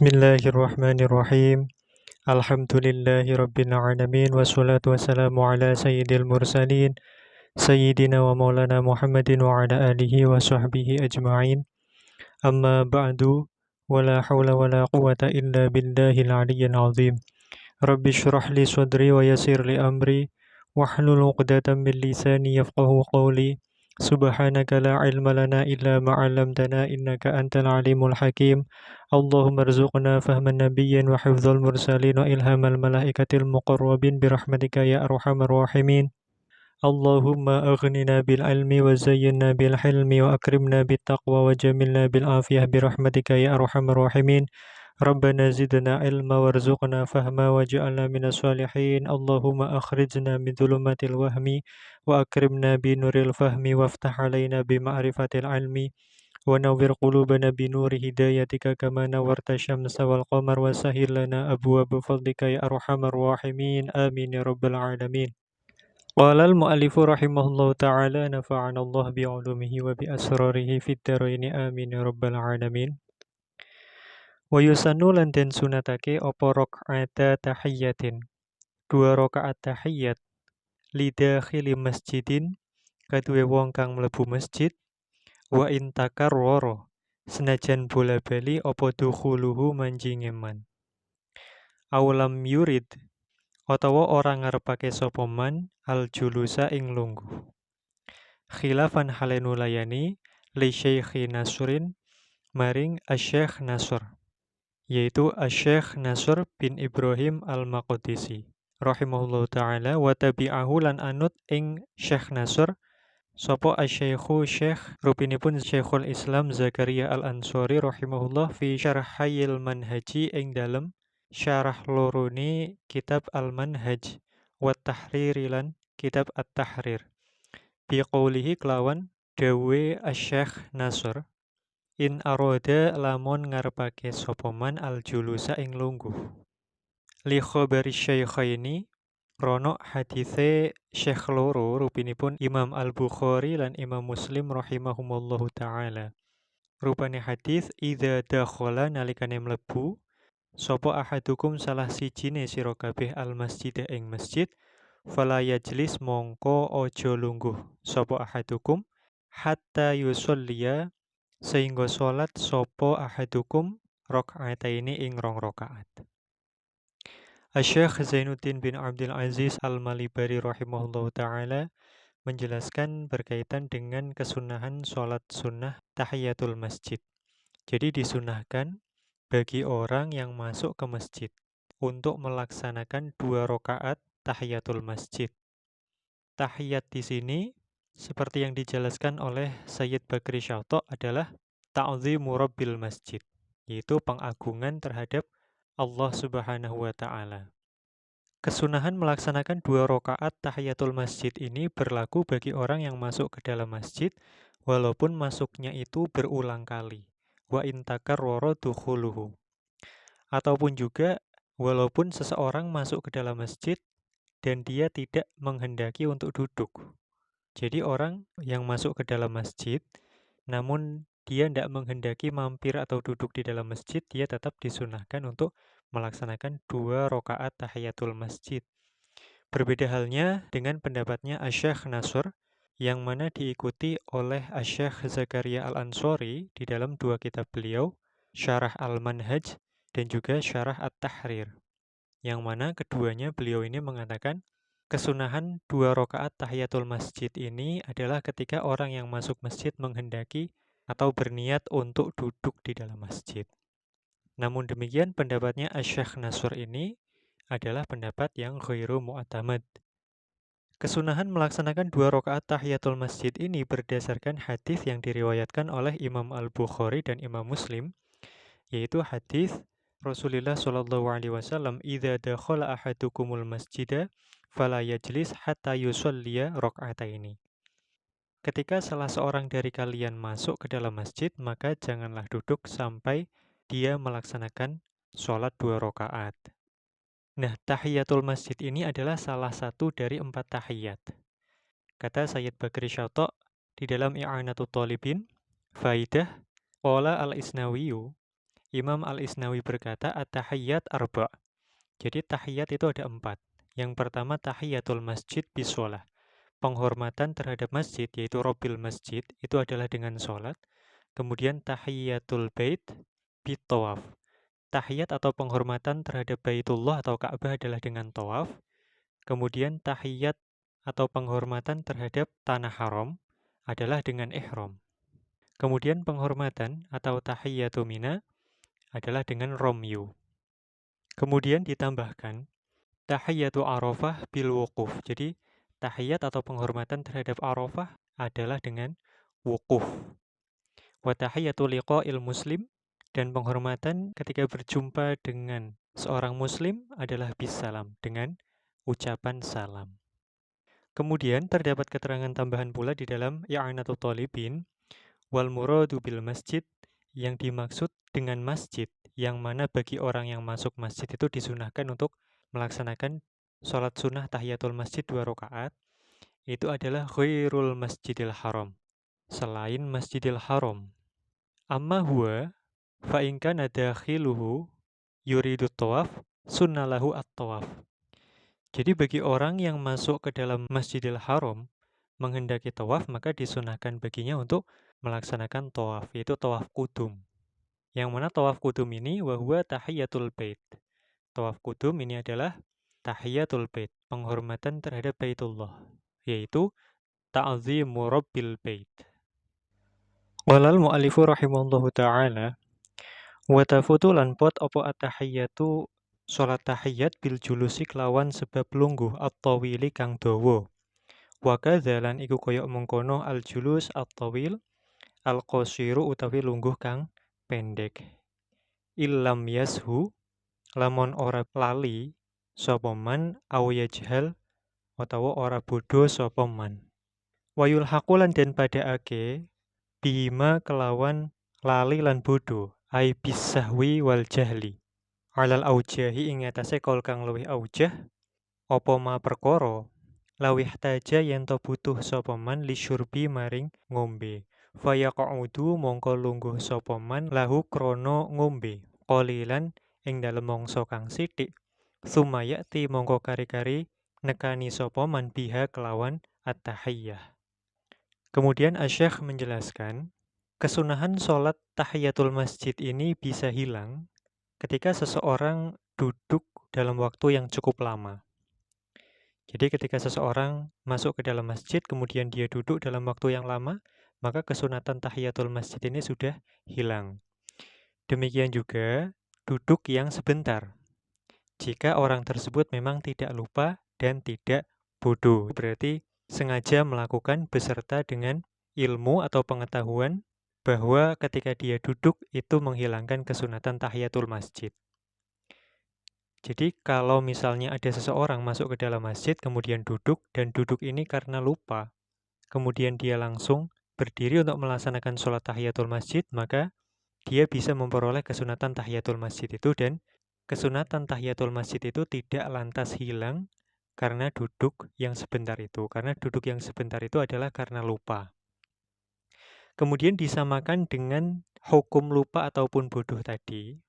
Bismillahirrahmanirrahim. Alhamdulillahi rabbil alamin wassalatu wassalamu ala sayyidil mursalin sayyidina wa maulana Muhammadin wa ala alihi wa sahbihi ajma'in. Amma ba'du, wala hawla wala quwata illa billahil aliyyil azim. Rabbi shrah li sadri wa yassir li amri wahlul 'uqdatam min lisani yafqahu qawli. Subhanaka la ilma lana illa ma 'allamtana innaka antal alimul hakim. Allahumma rzuqna fahman nabiyyin wa hifdzal mursalin wa ilhamal malaikatil muqarrabin birahmatika ya arhamar rahimin. Allahumma aghnina bil ilmi wa zayyinna bil hilmi wa akrimna bit taqwa wa jamilna bil afiyah birahmatika ya arhamar rahimin. Rabbana zidna ilma warzuqna fahma waj'alna minas salihin. Allahumma akhrijna min dhulumatil wahmi wa akrimna bi nuril fahmi waftah alaina bi ma'rifatil ilmi wa nawwir qulubana bi nuri hidayatika kama nawwarta syamsa wal qamar wa sahhil lana abwaaba fadlika ya arhamar rahimin. Amin ya rabbal alamin. Qala al-mu'allifu rahimahullahu ta'ala nafa'ana Allah bi 'ulumihi wa bi asrarihi fid dharain amin ya rabbal alamin. Wa yusannu lan den sunatake apa rakaata tahiyyatin. Dua rakaat tahiyyat lidakhili masjidin kaduwe wong kang mlebu masjid wa intakarrara senajan bola-bali apa dukhuluhu manjinge man. Aulam yurid utawa ora ngarepake sapa man al julusa ing lungguh. Khilafan halenu layani li Syekhi Nasrin maring Asy-Syaikh Nasr, yaitu Asy-Syaikh Nasr bin Ibrahim Al-Maqdisi rahimahullahu taala wa tabi'ahu lan anut ing Syekh Nasr sapa asy-Syaikhu Syekh rupinipun Syekhul Islam Zakaria Al-Ansori rahimahullah fi syarhayil manhaji ing dalem syarah lorone kitab Al-Manhaj wa tahriri lan kitab At-Tahrir bi qoulihi kelawan dawe Asy-Syaikh Nasr in aroda lamun ngarepake sapa man al-julusa ing lungguh. Li khabari syaikhaini krono hadithe Syekh loro rupinipun Imam Al-Bukhari lan Imam Muslim rahimahumullahu taala. Rupane hadis idza dakhala nalikane mlebu sapa ahadukum salah sijine sira kabeh al-masjid ing masjid fala yajlis mongko aja lungguh sapa ahadukum hatta yusolliya sehingga sholat sopo ahadukum rakaataini ing rong rakaat. Asy-Syaikh Zainuddin bin Abdul Aziz Al-Malibari rahimahullahu taala menjelaskan berkaitan dengan kesunahan sholat sunnah tahiyatul masjid. Jadi disunahkan bagi orang yang masuk ke masjid untuk melaksanakan 2 rakaat tahiyatul masjid. Tahiyat di sini seperti yang dijelaskan oleh Sayyid Bakri Syahto adalah ta'zimu rabbil masjid, yaitu pengagungan terhadap Allah Subhanahu wa taala. Kesunahan melaksanakan 2 rakaat tahiyatul masjid ini berlaku bagi orang yang masuk ke dalam masjid walaupun masuknya itu berulang kali. Wa intakarrara dukhuluhu. Ataupun juga walaupun seseorang masuk ke dalam masjid dan dia tidak menghendaki untuk duduk. Jadi orang yang masuk ke dalam masjid namun dia tidak menghendaki mampir atau duduk di dalam masjid, dia tetap disunahkan untuk melaksanakan 2 rakaat tahiyatul masjid. Berbeda halnya dengan pendapatnya Asy-Syaikh Nasr yang mana diikuti oleh Asy-Syaikh Zakaria Al-Ansori di dalam 2 kitab beliau, Syarah Al-Manhaj dan juga Syarah At-Tahrir. Yang mana keduanya beliau ini mengatakan kesunahan 2 rakaat tahiyatul masjid ini adalah ketika orang yang masuk masjid menghendaki atau berniat untuk duduk di dalam masjid. Namun demikian pendapatnya Asy-Syaikh Nasr ini adalah pendapat yang ghairu mu'tamad. Kesunahan melaksanakan 2 rakaat tahiyatul masjid ini berdasarkan hadis yang diriwayatkan oleh Imam Al-Bukhari dan Imam Muslim, yaitu hadis Rasulullah sallallahu alaihi wasallam, "Idza dakhala ahadukumul masjida fala yajlis hatta yusolliya raka'ataini." Ketika salah seorang dari kalian masuk ke dalam masjid, maka janganlah duduk sampai dia melaksanakan sholat 2 rakaat. Nah, tahiyatul masjid ini adalah salah satu dari 4 tahiyat. Kata Sayyid Bakri Syahto di dalam I'anatul Talibin, faidah, qala al-Isnawiyu, Imam Al-Isnawi berkata, at-tahiyyat arba'. Jadi tahiyat itu ada 4. Yang pertama tahiyatul masjid bisolah. Penghormatan terhadap masjid, yaitu robil masjid, itu adalah dengan sholat. Kemudian tahiyatul bait bitawaf. Tahiyat atau penghormatan terhadap Baitullah atau Ka'bah adalah dengan tawaf. Kemudian tahiyat atau penghormatan terhadap tanah haram adalah dengan ihram. Kemudian penghormatan atau tahiyatu mina adalah dengan romyu. Kemudian ditambahkan tahiyatu arafah bil wukuf. Jadi tahiyat atau penghormatan terhadap arafah adalah dengan wukuf. Wa tahiyatu liqa'il muslim, dan penghormatan ketika berjumpa dengan seorang muslim adalah bisalam, dengan ucapan salam. Kemudian terdapat keterangan tambahan pula di dalam I'anatul Talibin, wal muradu bil masjid, yang dimaksud dengan masjid, yang mana bagi orang yang masuk masjid itu disunahkan untuk melaksanakan sholat sunnah tahiyatul masjid 2 rakaat, itu adalah ghairul masjidil haram, selain masjidil haram. Amma huwa fa in kana dakhiluhu yuridu tawaf sunnalahu at-tawaf. Jadi bagi orang yang masuk ke dalam Masjidil Haram menghendaki tawaf, maka disunahkan baginya untuk melaksanakan tawaf, yaitu tawaf kudum. Yang mana tawaf kudum ini wa huwa tahiyatul bait. Tawaf kudum ini adalah tahiyatul bait, penghormatan terhadap Baitullah, yaitu ta'zimu rabbil bait. Walal mu'alifu rahimallahu ta'ala, wa tafutu lan pot opo at-tahiyyatu sholat tahiyat bil julusi kelawan sebab lungguh at-tawili kang dawa. Wa kadzalan iku koyok mengkono al-julus at-tawil al-qasiru utawi lungguh kang pendek. Illam yashu, lamun ora lali sapa man aw yajhal utawa ora bodho sapa man. Wayul haqulan den padhaake bima kelawan lali lan bodho, ai bisahwi wal jahli. Alal aujahi ing atase kol kang luwih aujah, apa ma perkara lawih taja yen to butuh sapa man li syurbi maring ngombe. Fayaqaudu mongko lungguh sapa man lahu krana ngombe. Qalilan ing dalem mangsa kang sithik. Sumayati mongko kari-kari nekani sapa man biha kelawan at-tahiyyah. Kemudian Asy-Syaikh menjelaskan, kesunahan sholat tahiyatul masjid ini bisa hilang ketika seseorang duduk dalam waktu yang cukup lama. Jadi ketika seseorang masuk ke dalam masjid, kemudian dia duduk dalam waktu yang lama, maka kesunatan tahiyatul masjid ini sudah hilang. Demikian juga duduk yang sebentar. Jika orang tersebut memang tidak lupa dan tidak bodoh, berarti sengaja melakukan beserta dengan ilmu atau pengetahuan bahwa ketika dia duduk itu menghilangkan kesunatan tahiyatul masjid. Jadi kalau misalnya ada seseorang masuk ke dalam masjid kemudian duduk, dan duduk ini karena lupa, kemudian dia langsung berdiri untuk melaksanakan sholat tahiyatul masjid, maka dia bisa memperoleh kesunatan tahiyatul masjid itu, dan kesunatan tahiyatul masjid itu tidak lantas hilang karena duduk yang sebentar itu. Karena duduk yang sebentar itu adalah karena lupa. Kemudian disamakan dengan hukum lupa ataupun bodoh tadi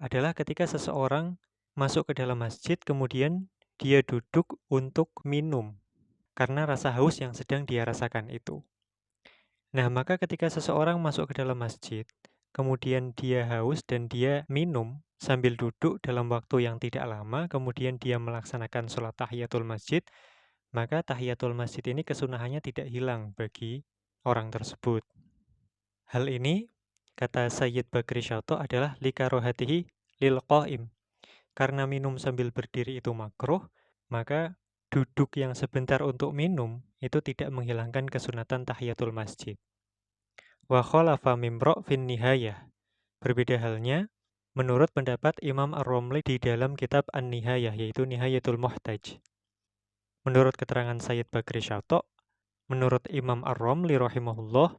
adalah ketika seseorang masuk ke dalam masjid kemudian dia duduk untuk minum karena rasa haus yang sedang dia rasakan itu. Nah, maka ketika seseorang masuk ke dalam masjid, kemudian dia haus dan dia minum sambil duduk dalam waktu yang tidak lama, kemudian dia melaksanakan sholat tahiyatul masjid, maka tahiyatul masjid ini kesunahannya tidak hilang bagi orang tersebut. Hal ini, kata Sayyid Bakri Syato, adalah likarohatihi lil qaim. Karena minum sambil berdiri itu makruh, maka duduk yang sebentar untuk minum itu tidak menghilangkan kesunatan tahiyatul masjid. Wa khalafa mimro' fin nihayah. Berbeda halnya menurut pendapat Imam Ar-Romli di dalam kitab An-Nihayah, yaitu Nihayatul Muhtaj. Menurut keterangan Sayyid Bakri Syato, menurut Imam Ar-Romli rahimahullah,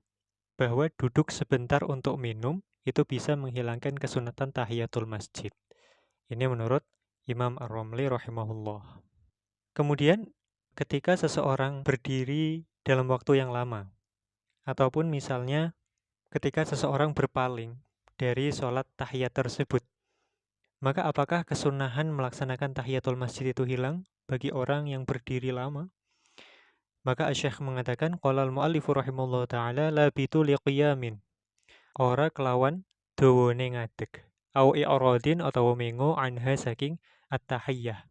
bahwa duduk sebentar untuk minum itu bisa menghilangkan kesunatan tahiyatul masjid. Ini menurut Imam Ar-Romli rahimahullah. Kemudian ketika seseorang berdiri dalam waktu yang lama, ataupun misalnya ketika seseorang berpaling dari sholat tahiyat tersebut. Maka apakah kesunahan melaksanakan tahiyatul masjid itu hilang bagi orang yang berdiri lama? Maka Asy-Syaikh mengatakan, qala al-mu'allifu rahimallahu ta'ala labitu liqiyamin. Ora kelawan dawane ngadeg. Au i'radin atau mengo anha saking at-tahiyyah.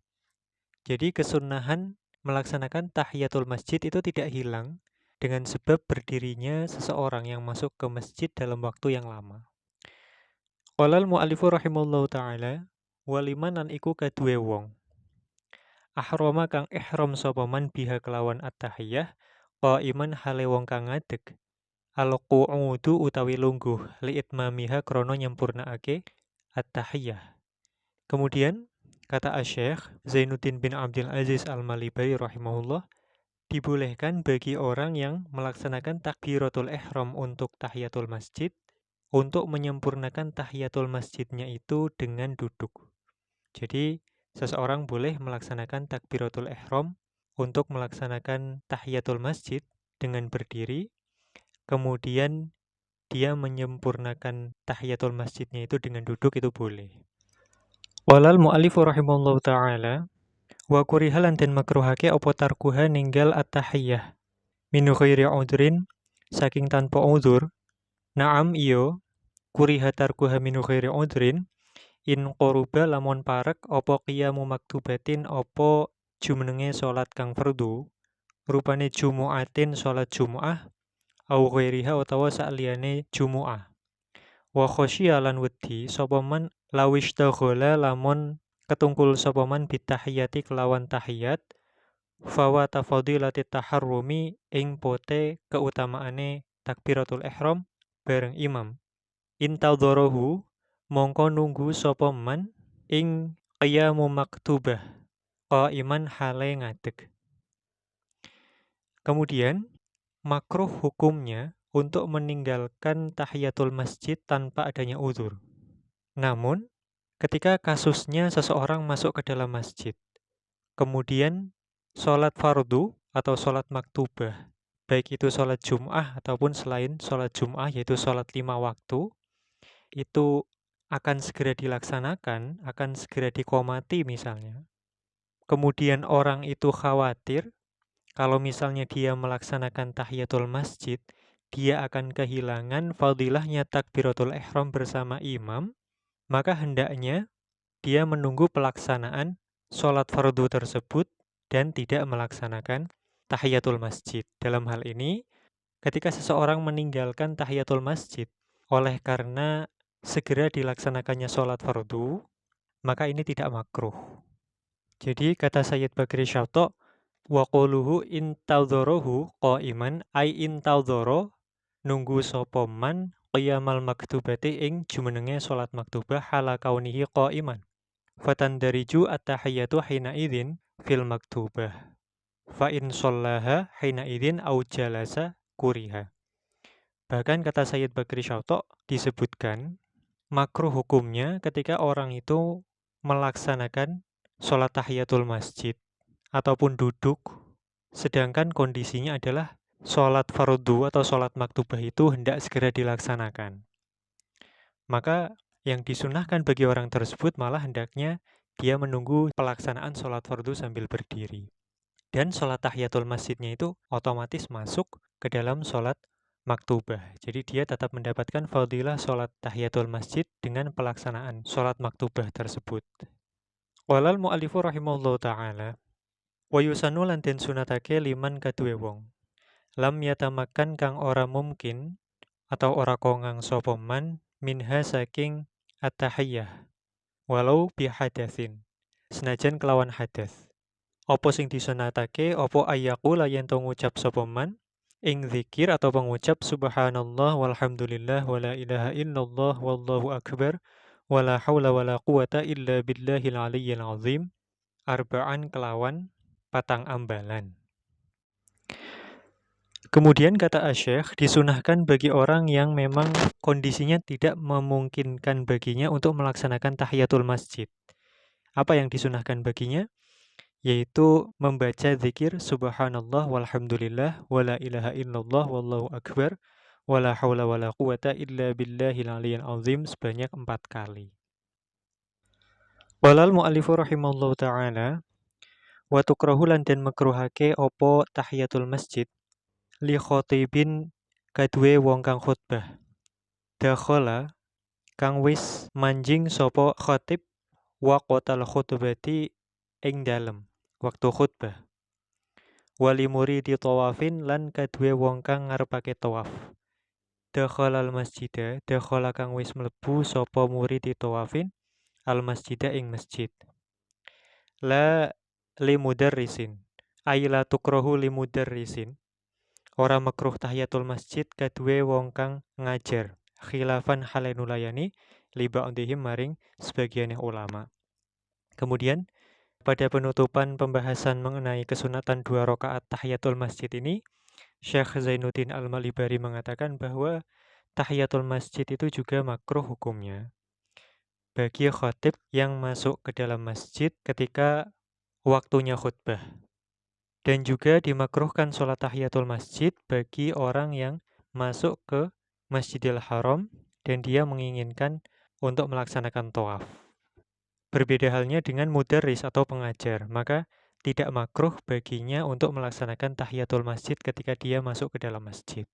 Jadi kesunahan melaksanakan tahiyatul masjid itu tidak hilang dengan sebab berdirinya seseorang yang masuk ke masjid dalam waktu yang lama. Qala al-mu'allifu rahimallahu ta'ala waliman lan iku kaduwe wong. Ahrama kang ihram sapa man biha kelawan at-tahiyyah qaiman hale wong kang ngadeg. Al-qu'udu utawi lungguh liitmamiha krana nyempurnaake at-tahiyyah. Kemudian kata Asy-Syaikh Zainuddin bin Abdul Aziz Al-Malibai rahimahullah, dibolehkan bagi orang yang melaksanakan takbiratul ihram untuk tahiyatul masjid untuk menyempurnakan tahiyatul masjidnya itu dengan duduk. Jadi seseorang boleh melaksanakan takbiratul ihram untuk melaksanakan tahiyatul masjid dengan berdiri, kemudian dia menyempurnakan tahiyatul masjidnya itu dengan duduk, itu boleh. Walal mu'allifu rahimallahu ta'ala wa kuriha lan den makruhake apa tarkuha ninggal at-tahiyyah min ghairi udhrin saking tanpa udhur. Naam iyo kuriha tarkuha min ghairi udhrin in qoruba lamun parek apa qiyamu maktubatin apa jumenenge salat kang fardhu rupane jumu'atin salat jumu'ah au ghairiha utawa sakliyane jumu'ah. Wa khosyiya lan wedi sapa man lawish taghala lamun ketungkul sapa man bitahiyati kelawan tahiyat fawa tafadilati taharrumi ing pote keutamaane takbiratul ihram bareng imam. Intadharahu mongko nunggu sapa man ing qiyamu maktubah qaiman hale ngadeg. Kemudian makruh hukumnya untuk meninggalkan tahiyatul masjid tanpa adanya uzur. Namun ketika kasusnya seseorang masuk ke dalam masjid, kemudian sholat fardu atau sholat maktubah, baik itu sholat Jum'ah ataupun selain sholat Jum'ah yaitu sholat 5 waktu, itu akan segera dilaksanakan, akan segera diqomati misalnya. Kemudian orang itu khawatir kalau misalnya dia melaksanakan tahiyatul masjid, dia akan kehilangan fadilahnya takbiratul ihram bersama imam, maka hendaknya dia menunggu pelaksanaan sholat fardu tersebut dan tidak melaksanakan tahiyatul masjid. Dalam hal ini, ketika seseorang meninggalkan tahiyatul masjid oleh karena segera dilaksanakannya sholat fardu, maka ini tidak makruh. Jadi kata Sayyid Bakri Syatto, wa quluhu intadharahu qaiman ai intadhara nunggu sapa man qiyamal maktubati ing jumenenge salat maktubah hala kaunihi qaiman. Fatandariju at-tahiyyatu hina idzin fil maktubah. Fa in shallaha hina idzin au jalasa kuriha. Bahkan kata Sayyid Bakri Syatto disebutkan makruh hukumnya ketika orang itu melaksanakan sholat tahiyatul masjid ataupun duduk, sedangkan kondisinya adalah sholat fardu atau sholat maktubah itu hendak segera dilaksanakan. Maka yang disunahkan bagi orang tersebut malah hendaknya dia menunggu pelaksanaan sholat fardu sambil berdiri. Dan sholat tahiyatul masjidnya itu otomatis masuk ke dalam sholat maktubah. Jadi dia tetap mendapatkan fadilah sholat tahiyatul masjid dengan pelaksanaan sholat maktubah tersebut. Walal mu'alifu rahimahullahu ta'ala wa yusanu lan den sunatake liman kaduwe wong lam yatamakan kang ora mungkin atau ora kongang sapa man minha saking at-tahiyyah walau bihadatsin senajan kelawan hadas. Apa sing disunatake apa ayaqula yen to ngucap sapa man ing zikir atau pengucap subhanallah walhamdulillah wala ilaha illallah wallahu akbar wala haula wala quwata illa billahil aliyyil azim arba'an kelawan patang ambalan. Kemudian kata Asy-Syaikh disunahkan bagi orang yang memang kondisinya tidak memungkinkan baginya untuk melaksanakan tahiyatul masjid. Apa yang disunahkan baginya? Yaitu membaca zikir subhanallah walhamdulillah wala ilaha illallah wallahu akbar wala haula wala quwata illa billahil aliyyil azim sebanyak 4 kali. Walal mu'allifu rahimahullahu ta'ala wa tukrahu lan den makruhake opo tahiyatul masjid li khotibin kaduwe wong kang khutbah. Dakhala kang wis manjing sapa khatib wa qatal khutbati ing dalem waktu khutbah. Wali muridi tawafin lan kaduwe wong kang ngarepake tawaf. Dakhalal masjida, dakhala kang wis mlebu sapa muridi tawafin al masjida ing masjid. La limudarrisin, ay la tukrahu limudarrisin. Ora makruh tahiyatul masjid kaduwe wong kang ngajar. Khilafan halenulayani li ba'dihim maring sebagiannya ulama. Kemudian pada penutupan pembahasan mengenai kesunatan 2 rakaat tahiyatul masjid ini, Syekh Zainuddin Al-Malibari mengatakan bahwa tahiyatul masjid itu juga makruh hukumnya bagi khatib yang masuk ke dalam masjid ketika waktunya khutbah. Dan juga dimakruhkan sholat tahiyatul masjid bagi orang yang masuk ke Masjidil Haram dan dia menginginkan untuk melaksanakan tawaf. Berbeda halnya dengan mudarris atau pengajar, maka tidak makruh baginya untuk melaksanakan tahiyatul masjid ketika dia masuk ke dalam masjid.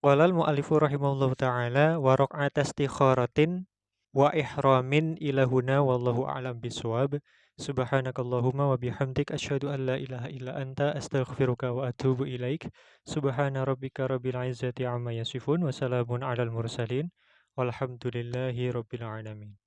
Walal mu'alifu rahimahullahu ta'ala wa raq'at istikharatin wa ihramin ilahuna wallahu a'lam biswab. Subhanakallahumma wa bihamdik asyhadu an la ilaha illa anta astaghfiruka wa atubu ilaik. Subhana rabbika rabbil izzati amma yasifun wa salamun alal mursalin walhamdulillahi rabbil alamin.